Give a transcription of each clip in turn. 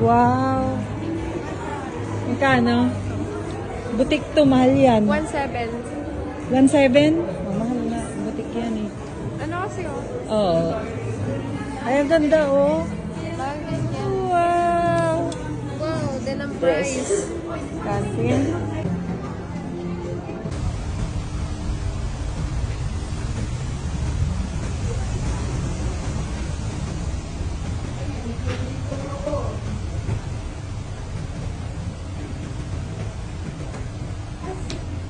Wow. Magkano? Butik to, mahal yan. 1.7. 1.7? Oh, mahal na. Butik yan eh. Ano kasi oh? Oo. Ay, ang ganda oh. Bagay niya. Wow. Wow, then ang price. Kantin.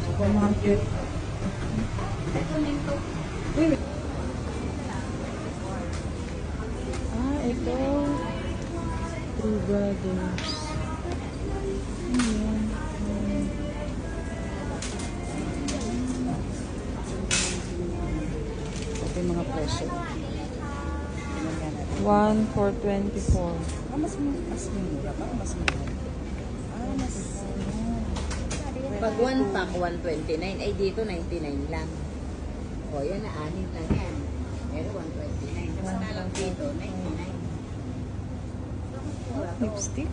Supermarket. Ito. True Brothers. Ayan. Ito yung mga presyo. 1 for 24. Mas mura pa? Mas mura. Mas pag 1 pack, 129. Ay, dito 99 lang. O, yan na, 6 lang yan. Pero 129. Tapos na lang dito, 99. lipstick.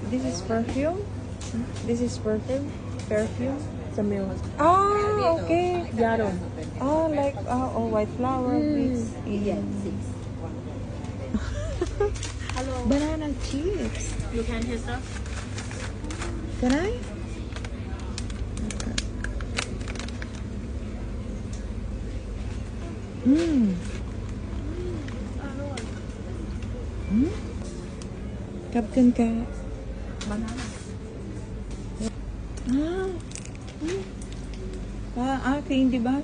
This is perfume. This is perfume. Perfume. Ah, okay. Yaro. Oh, like white flower mix. Yan, 6. Hello. Banana chips. You can hear stuff? Can I? Kapkan ka. Banana. Candy ba?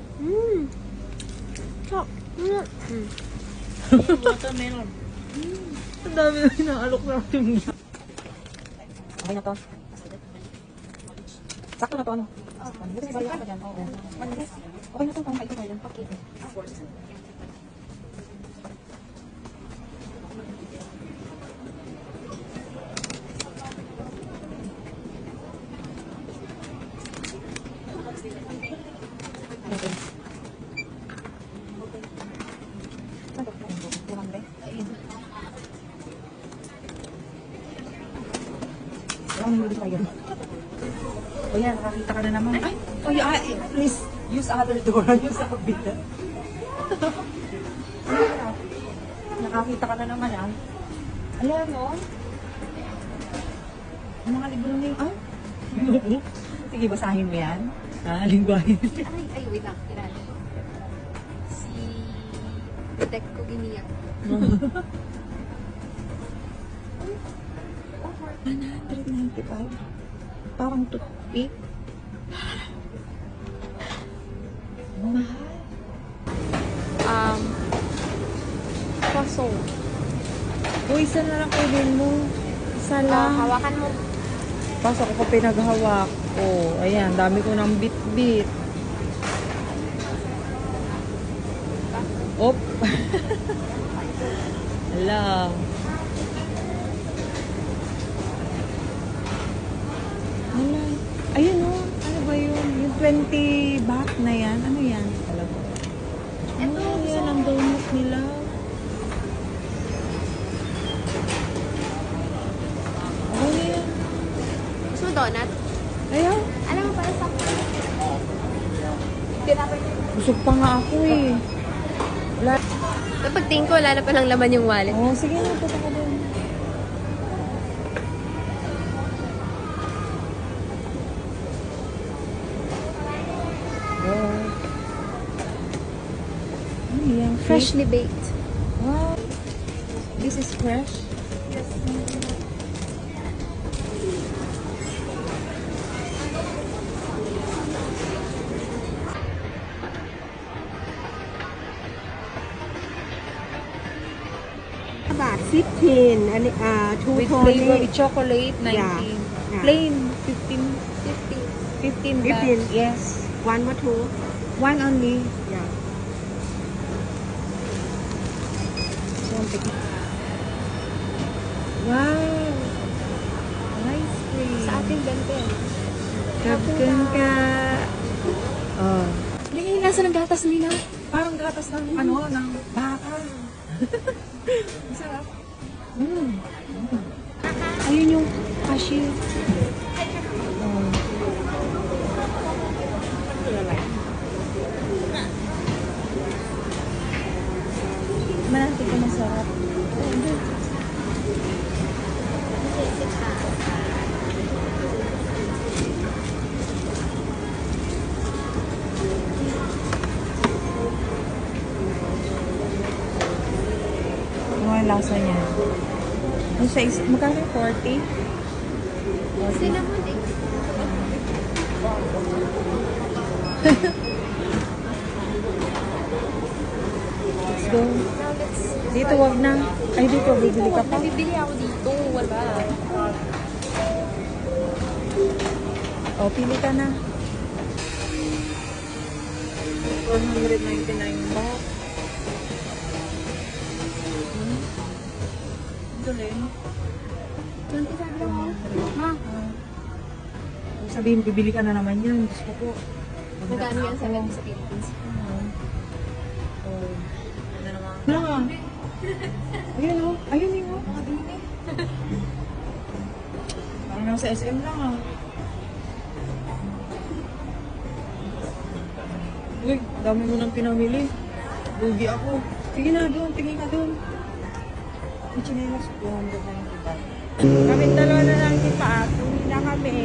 Chop. Watermelon. Ang dami na inaalok na yung okay na to. Sakto na to, ano? Okay na to, pang kaito kayo. Okay. O yan, nakakita ka na naman. Ay! Oh, yeah, please, use other door. Use other bit. Nakakita ka na naman, ah. Ayan, no? Ang mga libro niyo, ay? Sige, basahin mo yan. Lingwahin. Ay, wait lang. Ilan? Si Deck ko giniyak. 195. Parang toothpick. Mahal. Paso. Isa na lang kunin mo. Isa lang. Hawakan mo. Pasok ko pinaghawak ko. Ayan, dami ko ng bit-bit. Op. Hala. Hala. Ayun o. Ano ba yun? Yung 20 baht na yan. Ano yan? Alam ko. Ito. Yan ang donut nila. Ano yan? Gusto mo donut? Ayaw. Alam mo para sa Busog pa nga ako eh. Wala. Kapag tingin ko, wala na palang laman yung wallet. Oh, sige na. Punta ka doon. Go. Ano yan? Freshly baked. Wow. This is fresh? Yes. About 15 and two With tone flavor with chocolate, 19. Yeah. Plain, 15. 50. 15 baht. 15. Yes. one or two. One only. Yeah. Wow. Nice cream. Sa atin, ganito eh. Kapkan ka. Oh. Bigay na nasa ng gatas nila. Parang gatas ng ng baka. Masarap. Ayun yung cashew. Manati ko masarap. Ano ang lasa niya? Ano siya? Magkano yung 40? Cinnamon eh. Let's go. Now let's... Dito wag na. Ay, dito. Bibili ka pa. Nabibili ako dito. Wala. O, pili ka na. 499 baht. Galing. 25 lang ako. Ma, Sabihin, bibili ka na naman yan. Gusto ko. magkano yan sa gabi sa Philippines? Na. Ayun o. Ayun yun o. Parang nasa SM lang ah. Uy, dami mo nang pinamili. Lugi ako. Sige na doon. Tingin ka doon. Yung chinelas ko. Kami dalawa na lang si Pat. Uwi na kami.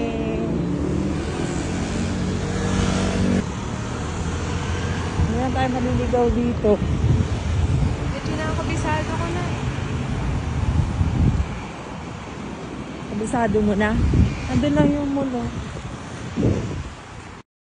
Hindi na tayo maniligaw dito. Medyo nakakabisado ko na eh. Kabisado mo na. Nandun lang yung mulo.